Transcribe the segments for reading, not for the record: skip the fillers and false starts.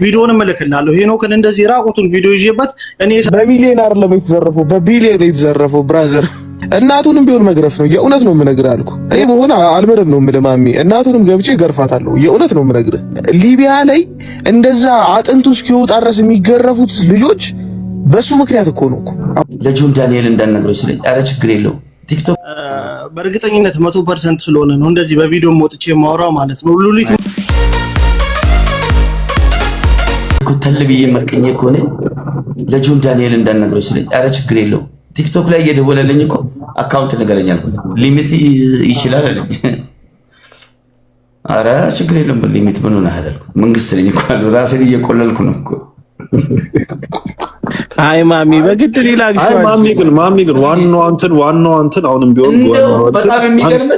ቪዲዮውን እመልክልሃለሁ። ሄኖክን እንደዚህ ራቁቱን ቪዲዮ ይዤበት እኔ በሚሊዮን አይደለም የተዘረፈው በቢሊዮን የተዘረፈው ብራዘር። እናቱንም ቢሆን መግረፍ ነው። የእውነት ነው የምነግርህ አልኩ። እኔ በሆነ አልምርም ነው የምልህ ማሚ። እናቱንም ገብቼ ገርፋታለሁ። የእውነት ነው የምነግርህ። ሊቢያ ላይ እንደዛ አጥንቱ እስኪወጣ ድረስ የሚገረፉት ልጆች በሱ ምክንያት እኮ ነው እኮ። ለጆን ዳንኤል እንዳልነግረው ስለኝ ኧረ ችግር የለው ቲክቶክ በእርግጠኝነት 100% ስለሆነ ነው እንደዚህ በቪዲዮ ወጥቼ የማወራው ማለት ነው። ሉሊት ተልብዬ መርቀኝ እኮ ነኝ። ለጆን ዳንኤል እንዳልነግረው ስለኝ ኧረ ችግር የለው ቲክቶክ ላይ እየደወለልኝ እኮ አካውንት ንገረኝ አልኩት። ሊሚት ይችላል አለኝ። ኧረ ችግር የለም ሊሚት ምን ሆነህ አልኩት። መንግስት ነኝ እኮ አሉ። ራሴን እየቆለልኩ ነው እኮ። አይ ማሚ በግድ ሪላክስ። አይ ማሚ ግን ዋናው አንተን አሁንም ቢሆን በጣም የሚገርም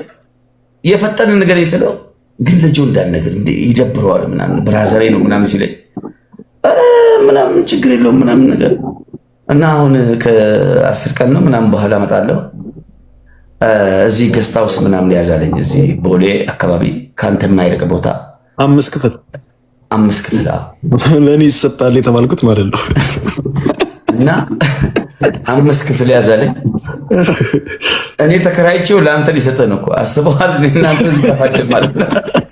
የፈጠነ ነገር ይስለው ግን ለጆን እንዳልነገር እንዴ ይደብረዋል ምናምን ብራዘሬ ነው ምናምን ሲለኝ ኧረ ምናምን ችግር የለውም ምናምን ነገር እና አሁን ከ10 ቀን ነው ምናምን በኋላ እመጣለሁ። እዚህ ገስት ሃውስ ምናምን ያዛለኝ እዚህ ቦሌ አካባቢ ካንተ የማይርቅ ቦታ 5 ክፍል ለኔ ይሰጣል የተባልኩት ማለት ነው። እና 5 ክፍል ያዛለኝ። እኔ ተከራይቼው ለአንተ ሊሰጠህ ነው እኮ አስበዋል። እናንተ እዚህ ጋፋችን ማለት ነው።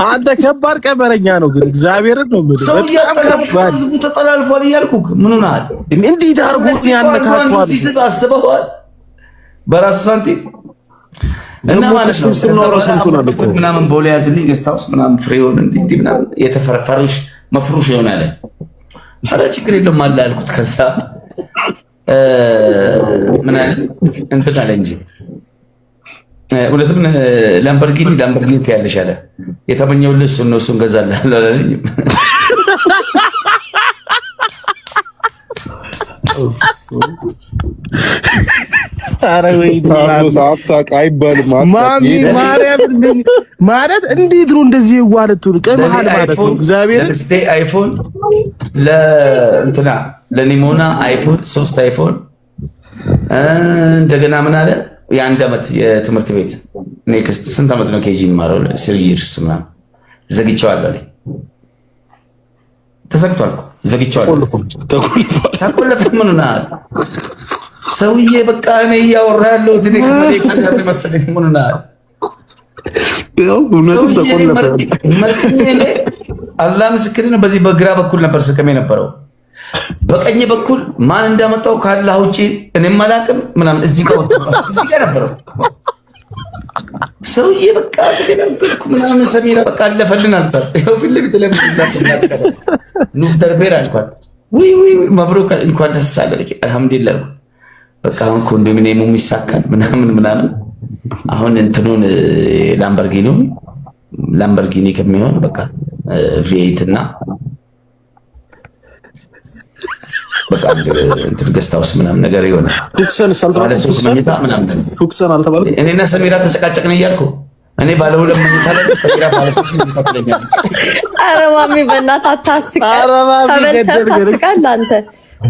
አንተ ከባድ ቀበረኛ ነው ግን እግዚአብሔርን ነው ማለት ነው። በጣም ከባድ ህዝቡ ተጠላልፏል እያልኩህ ምን ሆነሃል? እንዴት አድርጎ ያነካኳል ሲስብ አስበዋል በራሱ ሳንቲም እና ማለት ነው። ምናምን ቦሌ ያዝልኝ ገስት ሃውስ ምናምን ፍሬውን እንዲህ ምናምን የተፈረፈሩሽ መፍሩሽ ይሆናል። ኧረ ችግር የለውም አለ አልኩት። ከዛ ምን አለ እንትን አለ እንጂ ሁለቱም ላምበርጊኒ ትያለሽ አለ። የተመኘውልህ እሱን ነው እሱን ገዛልሃል አላለኝም። ኧረ ወይ ማሚ ማርያም ማለት እንዴት ነው እንደዚህ የዋለቱ ቀማል ማለት ነው። እግዚአብሔር አይፎን ለእንትና ለኒሞና አይፎን 3 አይፎን እንደገና ምን አለ የ1 ዓመት የትምህርት ቤት ኔክስት ስንት ዓመት ነው ኬጂ ማረው ሲሪየስ ምናምን ዘግቼዋለሁ አለኝ። ተዘግቷል እኮ ዘግቼዋለሁ። ተቆልፏል ምን ሆነ ሰውዬ በቃ እኔ እያወራ ያለሁት እኔ ከመለካት መሰለኝ ምን ሆነ ያው እውነትም ተቆልፏል። አላህ ምስክሬ ነው። በዚህ በግራ በኩል ነበር ስቀም የነበረው። በቀኝ በኩል ማን እንዳመጣው ካላህ ውጪ እኔም አላቅም ምናምን እዚህ ጋር ነበረው ሰውዬ በቃ ተደናበርኩ ምናምን ሰሚራ በቃ አለፈልን ነበር። ይኸው ፊት ለፊት ለምን ኑፍ ደርቤር አልኳት። ወይ መብሩክ እንኳን ደስ አለሽ አልሐምዱሊላህ አልኩ። በቃ አሁን ኮንዶሚኒየሙ ይሳካል ምናምን አሁን እንትኑን ላምበርጊኒ ከሚሆን በቃ ቪኤት እና በቃ እንትን ገስት ሃውስ ምናምን ነገር ይሆናል። ሁክሰን አልተባለም። እኔና ሰሚራ ተጨቃጨቅን እያልኩ እኔ ባለ 2 መኝታ ላይ ሰሚራ ባለ 3 መኝታ ትለኛለች። ኧረ ማሚ በእናትህ አታስቅ። ተበልተህ ታስቃለህ አንተ።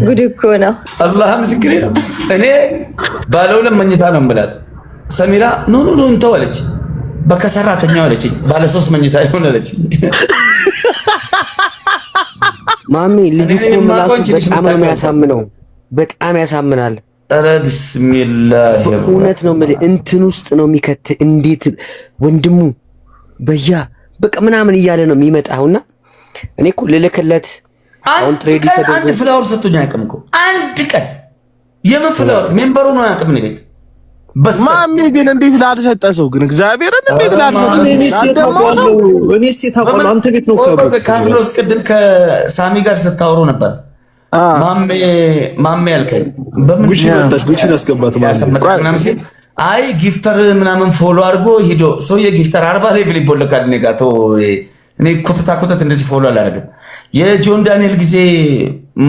ጉድ እኮ ነው። አላህ ምስክሬ ነው። እኔ ባለ 2 መኝታ ነው የምላት ሰሚራ ኖ እንተው አለች። በከሰራተኛው አለችኝ። ባለ 3 መኝታ ይሆን አለችኝ። ማሚ ልጅ እኮ ምላሱ በጣም ነው የሚያሳምነው። በጣም ያሳምናል። ኧረ ቢስሚላህ እውነት ነው የምልህ እንትን ውስጥ ነው የሚከት እንዴት ወንድሙ በቃ ምናምን እያለ ነው የሚመጣውና እኔ እኮ ልልክለት አሁን ትሬዲ ተደርጎ አንድ ፍላወር ሰጥቶኝ አያውቅም እኮ አንድ ቀን። የምን ፍላወር ሜምበሩ ነው አያውቅም ነው ቤት ማሚ ግን እንዴት ላልሰጠ ሰው ግን እግዚአብሔርን እንዴት ላልሰጠ እኔ ሴታቆል አንተ ቤት ነው ካርሎስ ቅድም ከሳሚ ጋር ስታወሩ ነበር። ማሜ ያልከኝ በምን ጉቺ መጣች? ጉቺን አስገባት ምናምን ሲል አይ ጊፍተር ምናምን ፎሎ አድርጎ ሂዶ ሰውዬ ጊፍተር 40 ሌቭል ይቦልካል። እኔ ጋር እኔ ኮተት እንደዚህ ፎሎ አላደርግም። የጆን ዳንኤል ጊዜ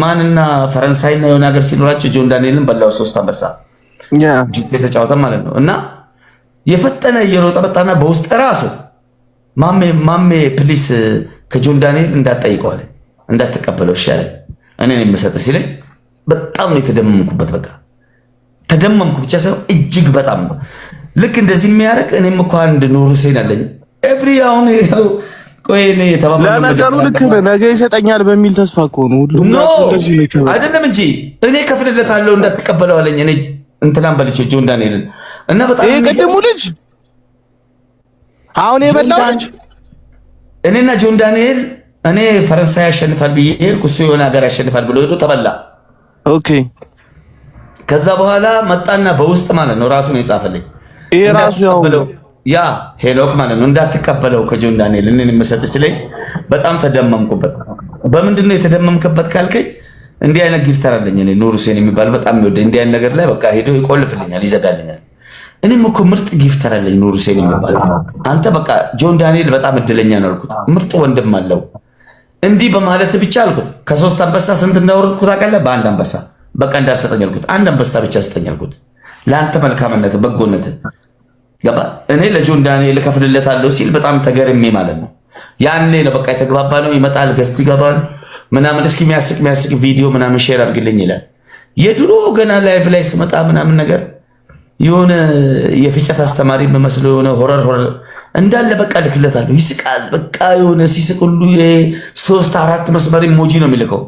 ማንና ፈረንሳይና የሆነ ሀገር ሲኖራቸው ጆን ዳንኤልን በላው 3 አንበሳ የተጫወተ ማለት ነው። እና የፈጠነ እየሮጠ በጣና በውስጥ ራሱ ማሜ ፕሊስ ከጆን ዳንኤል እንዳትጠይቀዋል እንዳትቀበለው ይሻላል እኔ ነኝ የምሰጥህ ሲለኝ በጣም ነው የተደመምኩበት። በቃ ተደመምኩ ብቻ ሳይሆን እጅግ በጣም ነው ልክ እንደዚህ የሚያደርግ እኔም እኮ አንድ ኑር ሁሴን አለኝ ኤቭሪ አሁን ቆይ እኔ ተባባልን ለነገሩ ልክ ነህ። ነገ ይሰጠኛል በሚል ተስፋ እኮ ነው ሁሉም እንደዚህ ነው የተባለው። አይደለም እንጂ እኔ ከፍልለታለሁ እንዳትቀበለው አለኝ። እኔ እንትናን በልቼ ጆን ዳንኤልን እና በጣም ይሄ ቀደሙ ልጅ አሁን የበላው ልጅ እኔና ጆን ዳንኤል እኔ ፈረንሳይ ያሸንፋል ብዬ ሄድኩ፣ እሱ የሆነ ሀገር ያሸንፋል ብሎ ሄዶ ተበላ። ኦኬ ከዛ በኋላ መጣና በውስጥ ማለት ነው ራሱ ነው የጻፈልኝ። ይሄ ራሱ ያ ሄኖክ ማለት ነው እንዳትቀበለው ከጆን ዳንኤል እኔን የምሰጥ ስለኝ በጣም ተደመምኩበት። በምንድን ነው የተደመምክበት ካልከኝ እንዲህ አይነት ጊፍተር አለኝ እኔ ኑር ሁሴን የሚባል በጣም የሚወደ እንዲህ አይነት ነገር ላይ በቃ ሄዶ ይቆልፍልኛል፣ ይዘጋልኛል። እኔም እኮ ምርጥ ጊፍተር አለኝ ኑር ሁሴን የሚባል አንተ በቃ ጆን ዳንኤል በጣም እድለኛ ነው አልኩት። ምርጥ ወንድም አለው እንዲህ በማለት ብቻ አልኩት። ከ3 አንበሳ ስንት እንዳወረድኩት አውቃለህ? በአንድ አንበሳ በቃ እንዳሰጠኝ አልኩት። አንድ አንበሳ ብቻ ስጠኝ አልኩት። ለአንተ መልካምነት በጎነት ገባ። እኔ ለጆን ዳንኤል ከፍልለታለሁ ሲል በጣም ተገርሜ ማለት ነው። ያኔ ነው በቃ የተግባባ ነው። ይመጣል ገስት ይገባል ምናምን እስኪ የሚያስቅ ቪዲዮ ምናምን ሼር አድርግልኝ ይላል። የድሮ ገና ላይቭ ላይ ስመጣ ምናምን ነገር የሆነ የፍጨት አስተማሪ በመስለው የሆነ ሆረር እንዳለ በቃ ልክለታለሁ። ይስቃል በቃ የሆነ ሲስቅ ሁሉ 3-4 መስመር ኢሞጂ ነው የሚልከው።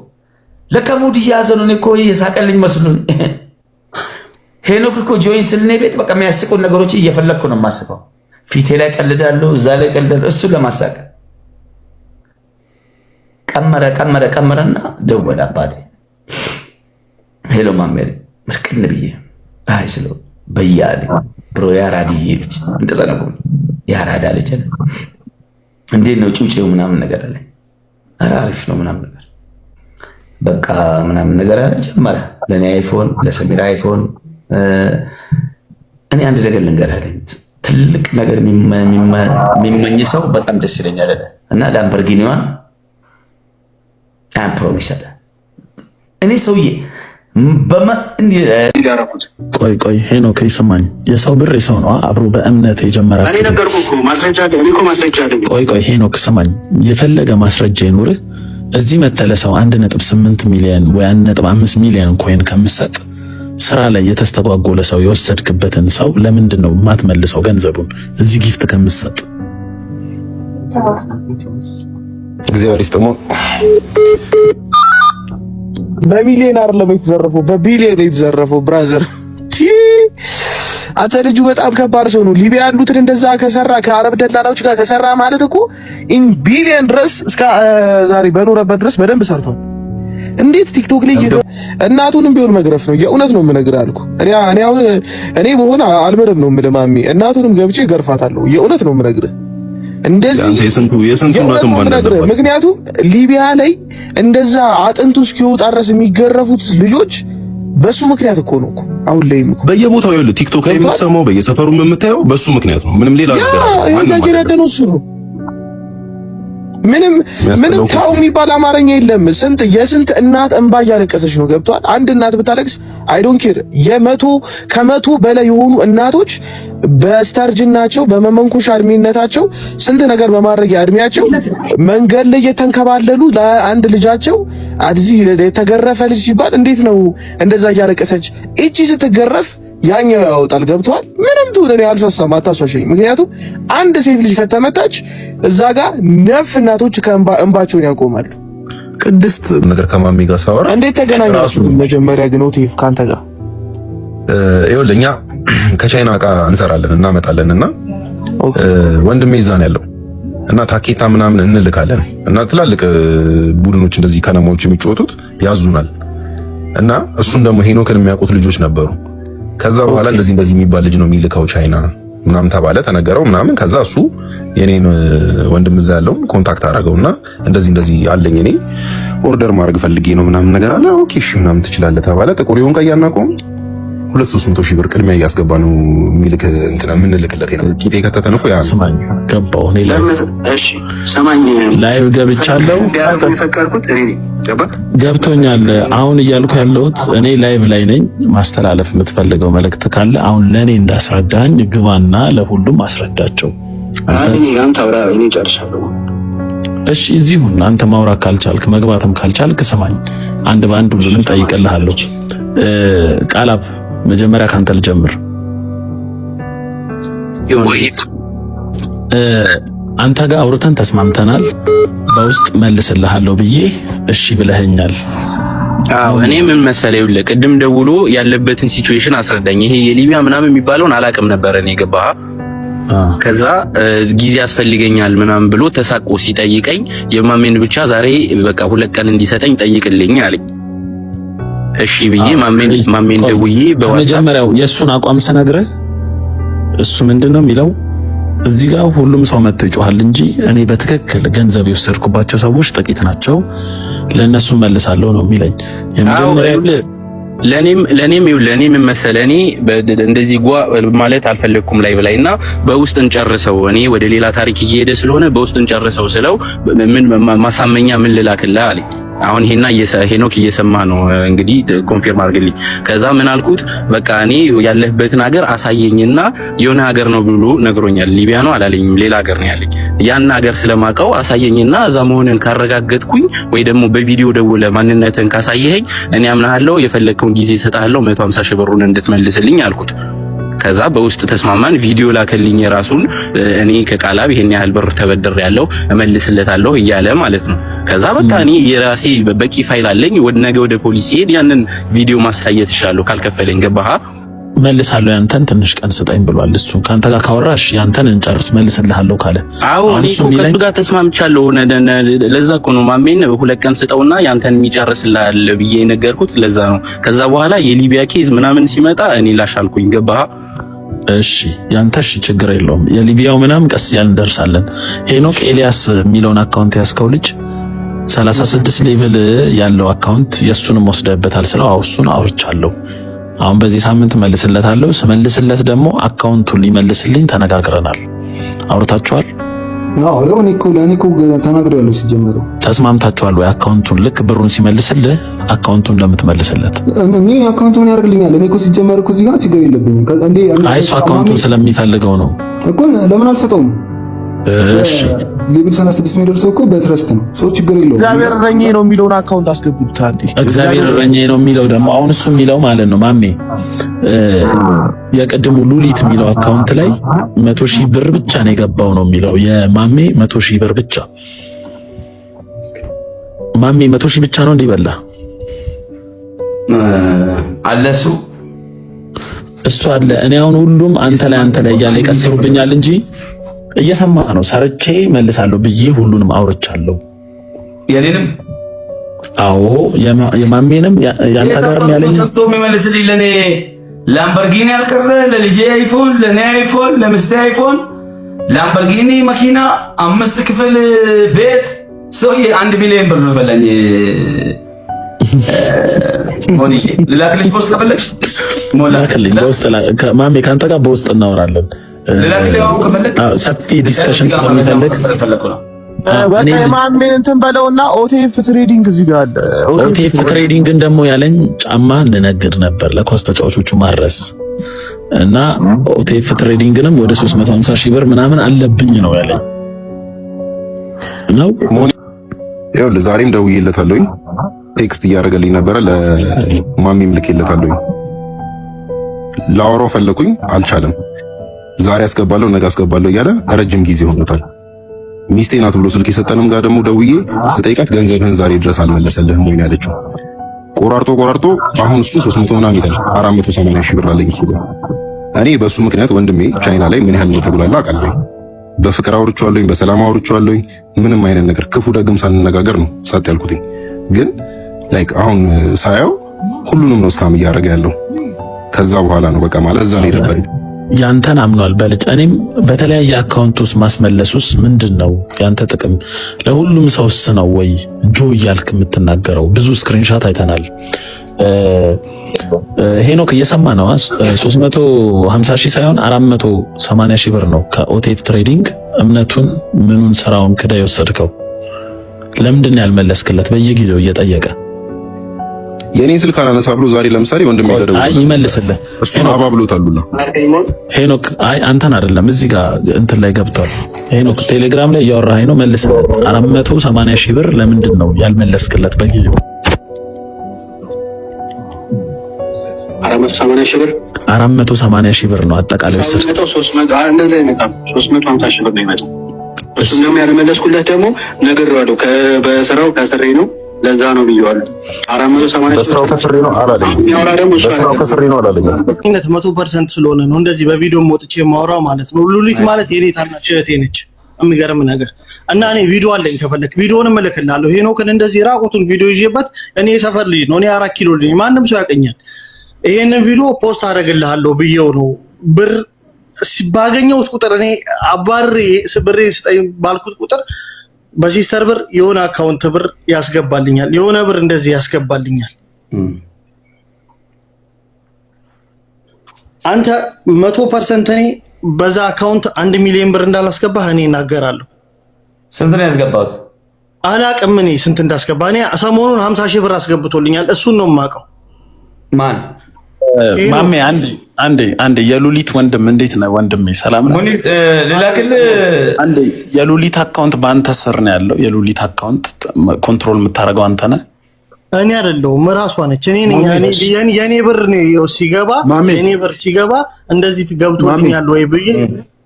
ለካ ሙድ እየያዘ ነው። እኔ እኮ የሳቀልኝ መስሎኝ ሄኖክ እኮ ጆይን ስልኔ ቤት በቃ የሚያስቁን ነገሮች እየፈለግኩ ነው የማስበው። ፊቴ ላይ ቀልዳለሁ፣ እዛ ላይ ቀልዳለሁ፣ እሱን ለማሳቅ ቀመረና ደወለ አባቴ። ሄሎ ማሜሪ ምርቅን ብዬ አይ ስለው በያለ ብሮ ያራድዬ ልጅ እንደዛ ነው ያራዳ ልጅ አለ። እንዴት ነው ጩጬው ምናምን ነገር አለ። አሪፍ ነው ምናምን ነገር በቃ ምናምን ነገር አለ። ጀመረ ለኔ አይፎን ለሰሚራ አይፎን እኔ አንድ ነገር ልንገርህ፣ ትልቅ ነገር የሚመኝ ሰው በጣም ደስ ይለኛል እና ላምበርጊኒዋን አም ፕሮሚስ አለ። እኔ ሰውዬ ቆይ ሄኖክ ይስማኝ፣ የሰው ብር የሰው ነው። አብሮ በእምነት የጀመራችሁ እኔ ነገርኩህ እኮ ማስረጃ አለኝ። ቆይ ሄኖክ ስማኝ፣ የፈለገ ማስረጃ ይኑርህ፣ እዚህ መተለ ሰው 1.8 ሚሊዮን ወይ 1.5 ሚሊዮን ኮይን ከምሰጥ ስራ ላይ የተስተጓጎለ ሰው የወሰድክበትን ሰው ለምንድን ነው የማትመልሰው ገንዘቡን? እዚህ ጊፍት ከምሰጥ እግዚአብሔር ይስጥሞ። በሚሊዮን አይደለም የተዘረፈው በቢሊዮን የተዘረፈው ብራዘር። አንተ ልጁ በጣም ከባድ ሰው ነው። ሊቢያ ያሉትን እንደዛ ከሰራ ከአረብ ደላላዎች ጋር ከሰራ ማለት እኮ ኢን ቢሊዮን ድረስ እስከ ዛሬ በኖረበት ድረስ በደንብ ሰርቷል። እንዴት ቲክቶክ ላይ እናቱንም ቢሆን መግረፍ ነው። የእውነት ነው የምነግርህ አልኩ። እኔ በሆነ አልምርም ነው የምልህ ማሚ። እናቱንም ገብቼ ገርፋታለሁ። የእውነት ነው የምነግርህ እንደዚህ የስንቱ ምክንያቱም ሊቢያ ላይ እንደዛ አጥንቱ እስኪወጣ ድረስ የሚገረፉት ልጆች በሱ ምክንያት እኮ ነው። አሁን ላይ እኮ በየቦታው ይኸውልህ ቲክቶክ ላይ የምትሰማው በየሰፈሩ የምታየው በሱ ምክንያት ነው። ምንም ሌላ ነገር ነው እሱ ነው። ምንም ታው የሚባል አማርኛ የለም። የስንት እናት እንባ እያለቀሰች ነው። ገብቷል። አንድ እናት ብታለቅስ አይ ዶንት ኬር። ከመቶ በላይ የሆኑ እናቶች በስተርጅናቸው በመመንኮሻ እድሜነታቸው ስንት ነገር በማድረጊያ እድሜያቸው መንገድ ላይ የተንከባለሉ ለአንድ ልጃቸው እዚህ የተገረፈ ልጅ ሲባል እንዴት ነው እንደዛ እያለቀሰች እቺ ስትገረፍ ያኛው ያወጣል። ገብቷል። ምንም ትሁን እኔ አልሳሳም፣ አታሷሸኝ። ምክንያቱም አንድ ሴት ልጅ ከተመታች እዛ ጋር ነፍ እናቶች እንባቸውን ያቆማሉ። ቅድስት ነገር ከማሚ ጋር ሳወራ እንዴት ተገናኛችሁ? መጀመሪያ ግን ኦቲፍ ካንተ ጋር ይኸውልህ እኛ ከቻይና እቃ እንሰራለን እናመጣለንና ወንድሜ እዛ ነው ያለው እና ታኬታ ምናምን እንልካለን እና ትላልቅ ቡድኖች እንደዚህ ከነማዎች የሚጫወቱት ያዙናል እና እሱን ደግሞ ሄኖክን የሚያውቁት ልጆች ነበሩ። ከዛ በኋላ እንደዚህ የሚባል ልጅ ነው የሚልከው ቻይና ምናምን ተባለ ተነገረው ምናምን። ከዛ እሱ የኔን ወንድም እዛ ያለውን ኮንታክት አደረገውና እንደዚህ አለኝ እኔ ኦርደር ማድረግ ፈልጌ ነው ምናምን ነገር አለ። ኦኬ እሺ ምናምን ትችላለህ ተባለ። ጥቁር ይሁን ቀይ አናውቀውም 200-300 ሺህ ብር ቅድሚያ እያስገባ ነው የሚልክ እንትና የምንልክለት ነው። ቂጤ ከተተነፉ ያ ሰማኝ ገባው እኔ ላይ እሺ ሰማኝ ላይቭ ገብቻለሁ። ገብቶኛል። አሁን እያልኩ ያለሁት እኔ ላይቭ ላይ ነኝ። ማስተላለፍ የምትፈልገው መልእክት ካለ አሁን ለኔ እንዳስረዳኝ ግባና ለሁሉም አስረዳቸው። አንተ አውራ እኔ ጨርሻለሁ። እሺ እዚሁን አንተ ማውራት ካልቻልክ መግባትም ካልቻልክ ስማኝ፣ አንድ በአንድ ሁሉንም ጠይቅልሃለሁ። ቃላብ መጀመሪያ ካንተ ልጀምር። አንተ ጋር አውርተን ተስማምተናል። በውስጥ መልስልሃለሁ ብዬ እሺ ብለኸኛል። አዎ እኔ ምን መሰለህ ይኸውልህ ቅድም ደውሎ ያለበትን ሲቹዌሽን አስረዳኝ። ይሄ የሊቢያ ምናምን የሚባለውን አላውቅም ነበር እኔ ገባህ። ከዛ ጊዜ ያስፈልገኛል ምናምን ብሎ ተሳቆ ሲጠይቀኝ የማሜን ብቻ ዛሬ በቃ 2 ቀን እንዲሰጠኝ ጠይቅልኝ አለኝ። እሺ ብዬ ማሜን ደውዬ በመጀመሪያው የእሱን አቋም ስነግርህ እሱ ምንድነው የሚለው እዚህ ጋር ሁሉም ሰው መጥቶ ይጮሃል እንጂ እኔ በትክክል ገንዘብ የወሰድኩባቸው ሰዎች ጥቂት ናቸው፣ ለነሱ መልሳለሁ ነው የሚለኝ። የመጀመሪያው ለኔም መሰለህ እኔ እንደዚህ ማለት አልፈለኩም ላይ በላይና በውስጥ እንጨርሰው፣ እኔ ወደ ሌላ ታሪክ እየሄደ ስለሆነ በውስጥ እንጨርሰው ስለው ምን ማሳመኛ ምን ልላክልህ አለኝ። አሁን ሄኖክ እየሰማ ነው እንግዲህ ኮንፊርም አድርግልኝ። ከዛ ምን አልኩት በቃ እኔ ያለህበትን ሀገር አሳየኝና የሆነ ሀገር ነው ብሎ ነግሮኛል። ሊቢያ ነው አላለኝም፣ ሌላ ሀገር ነው ያለኝ። ያን ሀገር ስለማውቀው አሳየኝና እዛ መሆንን ካረጋገጥኩኝ ወይ ደግሞ በቪዲዮ ደውለ ማንነትን ካሳየኸኝ እኔ አምናለሁ፣ የፈለግከውን ጊዜ እሰጥሃለሁ፣ 150 ሺህ ብሩን እንድትመልስልኝ አልኩት። ከዛ በውስጥ ተስማማን። ቪዲዮ ላከልኝ የራሱን እኔ ከቃላብ ይሄን ያህል ብር ተበድር ያለው እመልስለታለሁ እያለ ማለት ነው። ከዛ በቃ እኔ የራሴ በቂ ፋይል አለኝ። ነገ ወደ ፖሊስ ሄድ ያንን ቪዲዮ ማሳየት ይችላል ካልከፈለኝ። ገባህ? መልሳለሁ ያንተን ትንሽ ቀን ስጠኝ ብሏል። እሱ ካንተ ጋር ካወራሽ ያንተን እንጨርስ መልስልሃለሁ ካለ አዎ እኔ ከሱ ጋር ተስማምቻለሁ። ለዛ እኮ ነው ማሜን 2 ቀን ስጠውና ያንተን የሚጨርስልሃል ብዬ ነገርኩት። ለዛ ነው ከዛ በኋላ የሊቢያ ኬዝ ምናምን ሲመጣ እኔ ላሻልኩኝ። ገባህ? እሺ ያንተ እሺ ችግር የለውም። የሊቢያው ምናምን ቀስ ያልን እንደርሳለን። ሄኖክ ኤልያስ የሚለውን አካውንት ያስከው ልጅ 36 ሌቭል ያለው አካውንት የሱንም ወስደበታል ስለው እሱን አውርቻለሁ። አሁን በዚህ ሳምንት መልስለታለሁ። ስመልስለት ደግሞ አካውንቱን ሊመልስልኝ ተነጋግረናል። አውርታችኋል? አዎ ለኔ እኮ ተናግሬያለሁ። ሲጀመር ተስማምታችኋል ወይ? አካውንቱን ልክ ብሩን ሲመልስልህ አካውንቱን ለምትመልስለት እኔ አካውንቱ ምን ያደርግልኛል? እኔ እኮ ሲጀመር እኮ እዚህ ጋር ችግር የለብኝም። አይ እሱ አካውንቱን ስለሚፈልገው ነው እኮ። ለምን አልሰጠውም? እሺ ሌብል 36 የሚደርሰው እኮ በትረስት ነው። ሰው ችግር የለውም። እግዚአብሔር እረኛዬ ነው የሚለውን አካውንት አስገቡታል። እግዚአብሔር እረኛዬ ነው የሚለው ደግሞ አሁን እሱ የሚለው ማለት ነው ማሜ የቀድሙ ሉሊት የሚለው አካውንት ላይ 100 ሺህ ብር ብቻ ነው የገባው ነው የሚለው የማሜ 100 ሺህ ብር ብቻ። ማሜ 100 ሺህ ብቻ ነው እንዲበላ አለሱ እሱ አለ። እኔ አሁን ሁሉም አንተ ላይ እያለ ይቀስሩብኛል እንጂ እየሰማ ነው። ሰርቼ መልሳለሁ ብዬ ሁሉንም አውርቻለሁ። የኔንም አዎ የማሜንም ያንተ ጋርም ያለኝ ሰጥቶ የሚመልስልኝ ለኔ ላምበርጊኒ አልቀረ ለልጄ አይፎን፣ ለኔ አይፎን፣ ለምስቴ አይፎን፣ ላምበርጊኒ መኪና፣ 5 ክፍል ቤት ሰውዬ 1 ሚሊዮን ብር ነው በላኝ። ሞኒ ልላክልሽ በውስጥ ከፈለግሽ ሞላክልኝ በውስጥ ማሜ ካንተ ጋር በውስጥ እናወራለን። ሰፊ ዲስከሽን ስለሚፈልግ በቃ ማሜ እንትን በለውና ኦቲኤፍ ትሬዲንግ እዚህ ጋር አለ። ኦቲኤፍ ትሬዲንግን ደግሞ ያለኝ ጫማ እንነግድ ነበር ለኳስ ተጫዋቾቹ ማድረስ እና ኦቲኤፍ ትሬዲንግንም ወደ 350 ሺህ ብር ምናምን አለብኝ ነው ያለኝ ነው። ይኸውልህ ዛሬም ደውዬለታለሁኝ ቴክስት እያደረገልኝ ነበረ። ለማሚም ልኬለታለሁኝ። ላወራው ፈለኩኝ አልቻለም። ዛሬ አስገባለሁ ነገ አስገባለሁ እያለ ረጅም ጊዜ ሆኖታል። ሚስቴ ናት ብሎ ስልክ የሰጠንም ጋር ደግሞ ደውዬ ስጠይቃት ገንዘብህን ዛሬ ድረስ አልመለሰልህም ወይ ያለችው። ቆራርጦ አሁን እሱ 300 ምናምን ይላል 480 ሺህ ብር አለኝ እሱ ጋር። እኔ በሱ ምክንያት ወንድሜ ቻይና ላይ ምን ያህል እንደተጉላላ አውቃለሁ። በፍቅር አውርቼዋለሁኝ፣ በሰላም አውርቼዋለሁኝ። ምንም አይነት ነገር ክፉ ደግም ሳንነጋገር ነው ሳት ያልኩትኝ። ግን ላይክ አሁን ሳየው ሁሉንም ነው ስካም እያደረገ ያለው። ከዛ በኋላ ነው በቃ ማለት እዛ ነው የደበረኝ። ያንተን አምኗል በልጅ እኔም በተለያየ አካውንት ውስጥ ማስመለሱስ ምንድነው ያንተ ጥቅም? ለሁሉም ሰውስ ነው ወይ ጆ እያልክ የምትናገረው? ብዙ ስክሪንሻት አይተናል። ሄኖክ እየሰማ ነው። 350 ሺህ ሳይሆን 480 ሺህ ብር ነው ከኦቲኤፍ ትሬዲንግ እምነቱን ምኑን ስራውን ክዳ የወሰድከው። ለምንድን ያልመለስክለት? በየጊዜው እየጠየቀ የኔ ስልክ አላነሳ ብሎ ዛሬ ለምሳሌ ወንድም ይገደው ይመልስልህ እሱን አባብሎታልና ሄኖክ አይ አንተን አይደለም እዚህ ጋር እንትን ላይ ገብቷል። ሄኖክ ቴሌግራም ላይ እያወራኸኝ ነው። መልስለት 480 ሺህ ብር ለምንድን ነው ያልመለስክለት በጊዜው? 480 ሺህ ብር 480 ሺህ ብር ነው አጠቃላይ ወሰድ 350 ሺህ ብር ነው ይመጣው እሱም ደግሞ ያልመለስኩለት ደግሞ ነግሬዋለሁ። በስራው ከስሬ ነው ለዛ ነው ብየዋለሁ። 480 በስራው ከስሬ ነው አላለኝም። በስራው ከስሬ ነው አላለኝም። 100% ስለሆነ ነው እንደዚህ በቪዲዮ ወጥቼ ማውራ ማለት ነው። ሉሊት ማለት የኔ ታናሽ እህቴ ነች። የሚገርም ነገር እና እኔ ቪዲዮ አለኝ ከፈለክ ቪዲዮውን እመልክልሃለሁ። ሄኖክን እንደዚህ ራቁቱን ቪዲዮ ይዤበት እኔ የሰፈር ልጅ ነው። እኔ 4 ኪሎ ልጅ ማንም ሰው ያቀኛል። ይሄንን ቪዲዮ ፖስት አደርግልሃለሁ ብዬው ነው ብር ባገኘሁት ቁጥር እኔ አባሬ ብሬ ስጠኝ ባልኩት ቁጥር በሲስተር ብር የሆነ አካውንት ብር ያስገባልኛል፣ የሆነ ብር እንደዚህ ያስገባልኛል። አንተ 100% እኔ በዛ አካውንት 1 ሚሊዮን ብር እንዳላስገባህ እኔ እናገራለሁ። ስንት ነው ያስገባሁት? አላቅም እኔ ስንት እንዳስገባ። እኔ ሰሞኑን 50 ሺህ ብር አስገብቶልኛል። እሱን ነው የማውቀው። ማን ማሜ? አንዴ የሉሊት ወንድም እንዴት ነህ ወንድሜ? ሰላም ነው? አንዴ የሉሊት አካውንት በአንተ ስር ነው ያለው። የሉሊት አካውንት ኮንትሮል የምታደርገው አንተ ነህ? እኔ አይደለሁም፣ እራሷ ነች። እኔ ነኝ። የኔ ብር ነው ሲገባ፣ የኔ ብር ሲገባ እንደዚህ ገብቶልኛል ወይ ብዬ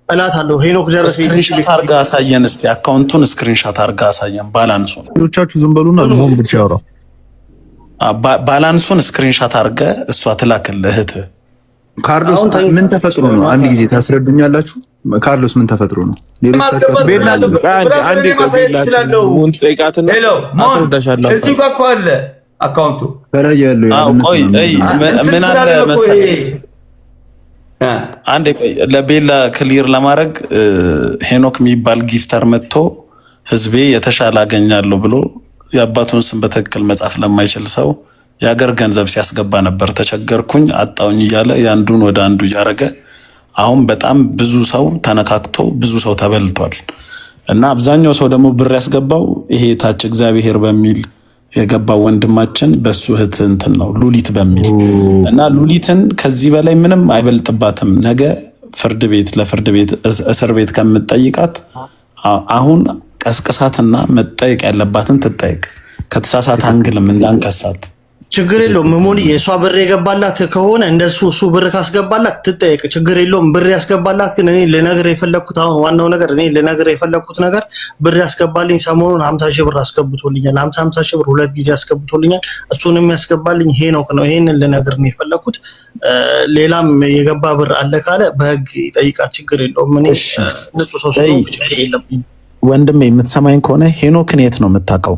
እላታለሁ። ሄኖክ ደረሰ ስክሪንሾት አድርጋ አሳየን እስቲ፣ አካውንቱን ስክሪንሾት አድርጋ አሳየን። ባላንሱን ሌሎቻችሁ ዝም በሉና ለምን ብቻ ያወራ። ባላንሱን ስክሪንሾት አድርጋ እሷ ትላክልህ እህትህ። ካርሎስ ምን ተፈጥሮ ነው? አንድ ጊዜ ታስረዱኛላችሁ። ካርሎስ ምን ተፈጥሮ ነው? እዚህ ጋር እኮ አለ አካውንቱ በላይ ያለው። ቆይ ምን አለ መሰለህ፣ አንዴ ቆይ ለቤላ ክሊር ለማድረግ ሄኖክ የሚባል ጊፍተር መጥቶ ህዝቤ የተሻለ አገኛለሁ ብሎ የአባቱን ስም በትክክል መጻፍ ለማይችል ሰው የሀገር ገንዘብ ሲያስገባ ነበር። ተቸገርኩኝ አጣውኝ እያለ ያንዱን ወደ አንዱ እያደረገ አሁን በጣም ብዙ ሰው ተነካክቶ ብዙ ሰው ተበልቷል። እና አብዛኛው ሰው ደግሞ ብር ያስገባው ይሄ ታች እግዚአብሔር በሚል የገባው ወንድማችን በሱ እህት እንትን ነው ሉሊት በሚል እና ሉሊትን ከዚህ በላይ ምንም አይበልጥባትም። ነገ ፍርድ ቤት ለፍርድ ቤት እስር ቤት ከምትጠይቃት አሁን ቀስቅሳትና መጠየቅ ያለባትን ትጠይቅ። ከተሳሳተ አንግልም እንዳንከሳት ችግር የለውም። ሞኒ የሷ ብር የገባላት ከሆነ እንደሱ እሱ ብር ካስገባላት ትጠየቅ፣ ችግር የለውም። ብር ያስገባላት ግን እኔ ልነግርህ የፈለኩት አሁን ዋናው ነገር እኔ ልነግርህ የፈለኩት ነገር ብር ያስገባልኝ ሰሞኑን 50 ሺህ ብር አስገብቶልኛል። 50 ሺህ ብር 2 ጊዜ አስገብቶልኛል። እሱንም ያስገባልኝ ሄኖክ ነው። ይሄንን ልነግርህ ነው የፈለኩት። ሌላም የገባ ብር አለ ካለ በህግ ይጠይቃት፣ ችግር የለውም። እኔ ንጹህ ሰው ስለሆንኩ ችግር የለብኝም። ወንድሜ የምትሰማኝ ከሆነ ሄኖክን የት ነው የምታውቀው?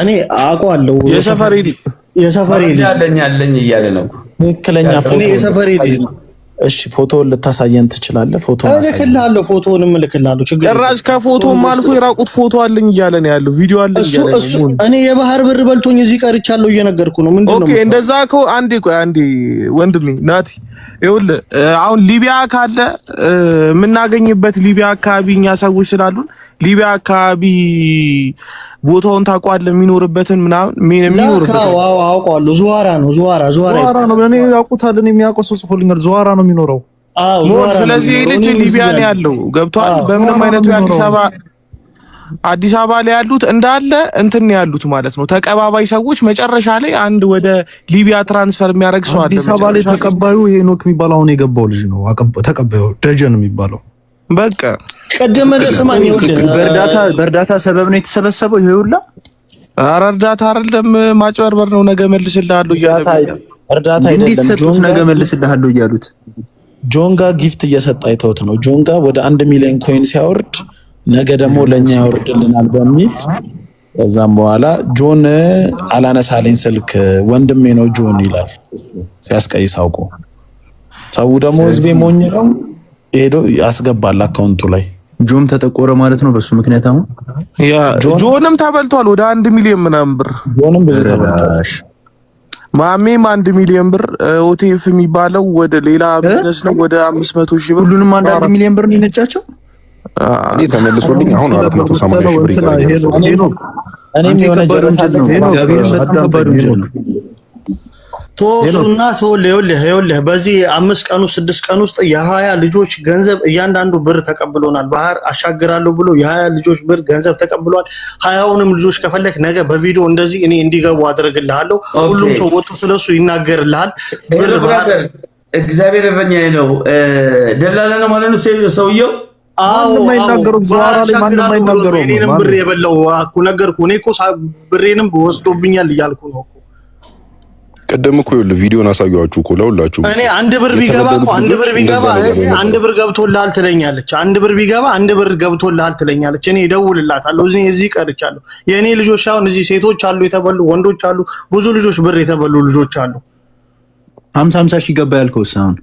እኔ አውቀዋለሁ። የሰፈሬ አለኝ እያለ ነው። ትክክለኛ ፎቶ የሰፈሬ ልጅ። እሺ ፎቶውን ልታሳየን ትችላለህ? እልክልሃለሁ፣ ፎቶውንም እልክልሃለሁ። ጭራሽ ከፎቶም አልፎ የራቁት ፎቶ አለኝ እያለ ነው ያለው። ቪዲዮ አለኝ እያለ ነው። እኔ የባህር ብር በልቶኝ እዚህ ቀርቻለሁ እየነገርኩ ነው። ምንድነው? ኦኬ እንደዛ እኮ አንዴ ወንድሜ ናቲ፣ ይኸውልህ አሁን ሊቢያ ካለ የምናገኝበት ሊቢያ አካባቢ እኛ ሰዎች ስላሉን ሊቢያ አካባቢ ቦታውን ታውቀዋለህ? የሚኖርበትን ምናምን የሚኖርበት አውቀዋለሁ። ዙዋራ ነው። እኔ ያውቁታል። እኔ የሚያውቀው ሰው ጽፎልኛል። ዙዋራ ነው የሚኖረው። ስለዚህ ልጅ ሊቢያ ነው ያለው። ገብቷል? በምንም አይነቱ አዲስ አበባ ላይ ያሉት እንዳለ እንትን ያሉት ማለት ነው ተቀባባይ ሰዎች። መጨረሻ ላይ አንድ ወደ ሊቢያ ትራንስፈር የሚያደርግ ሰው አለ። አዲስ አበባ ላይ ተቀባዩ ሄኖክ የሚባለው አሁን የገባው ልጅ ነው። ተቀባዩ ደጀን የሚባለው በቃ ቀደም ለሰማኝ በእርዳታ ሰበብ ነው የተሰበሰበው ይሄ ሁላ። ኧረ እርዳታ አይደለም ማጭበርበር ነው። ነገ መልስልሃለሁ እያለ እርዳታ አይደለም ነገ መልስልሃለሁ እያሉት ጆንጋ ጊፍት እየሰጠ አይተውት ነው። ጆንጋ ወደ 1 ሚሊዮን ኮይን ሲያወርድ ነገ ደግሞ ለኛ ያወርድልናል በሚል ከዛም በኋላ ጆን አላነሳለኝ ስልክ ወንድሜ ነው ጆን ይላል ሲያስቀይስ አውቆ። ሰው ደግሞ ህዝቤ ሞኝ ነው ሄዶ ያስገባል አካውንቱ ላይ። ጆም ተጠቆረ ማለት ነው በሱ ምክንያት። አሁን ያ ጆንም ተበልቷል ወደ 1 ሚሊዮን ምናምን ብር። ጆንም ብዙ ተበልቷል። ማሜም 1 ሚሊዮን ብር። ኦቲኤፍ የሚባለው ወደ ሌላ ቢዝነስ ነው ወደ 500 ሺህ ብር። ሁሉንም 1 ሚሊዮን ብር ነው የነጫቸው። እኔ ተመልሶልኝ አሁን 480 ሺህ ብር ይቀርኛል። እኔም የሆነ ጀረታ ቶሱና ይኸውልህ በዚህ 5 ቀን 6 ቀን ውስጥ የ20 ልጆች ገንዘብ እያንዳንዱ ብር ተቀብሎናል። ባህር አሻግራለሁ ብሎ የ20 ልጆች ብር ገንዘብ ተቀብሏል። 20ውንም ልጆች ከፈለክ ነገ በቪዲዮ እንደዚህ እኔ እንዲገቡ አድርግልሃለሁ። ሁሉም ሰው ወጥቶ ስለሱ ይናገርልሃል። ብር ባህር እግዚአብሔር እረኛዬ ነው። ደላላ ነው ማለት ነው ሰውየው። ማንም አይናገረው ዛራ ላይ ማንም አይናገረው እኔንም ብር የበላው እኮ ነገርኩ እኔ እኮ ብሬንም ወስዶብኛል እያልኩ ነው እኮ ቀደም እኮ ይኸውልህ ቪዲዮን አሳየኋችሁ እኮ ለሁላችሁ እኔ አንድ ብር ቢገባ እኮ አንድ ብር ገብቶልሃል ትለኛለች አንድ ብር ቢገባ አንድ ብር ገብቶልሃል ትለኛለች እኔ እደውልላታለሁ እዚህ ቀርቻለሁ የእኔ ልጆች አሁን እዚህ ሴቶች አሉ የተበሉ ወንዶች አሉ ብዙ ልጆች ብር የተበሉ ልጆች አሉ 50 ሺህ ገባ ያልከው አሁን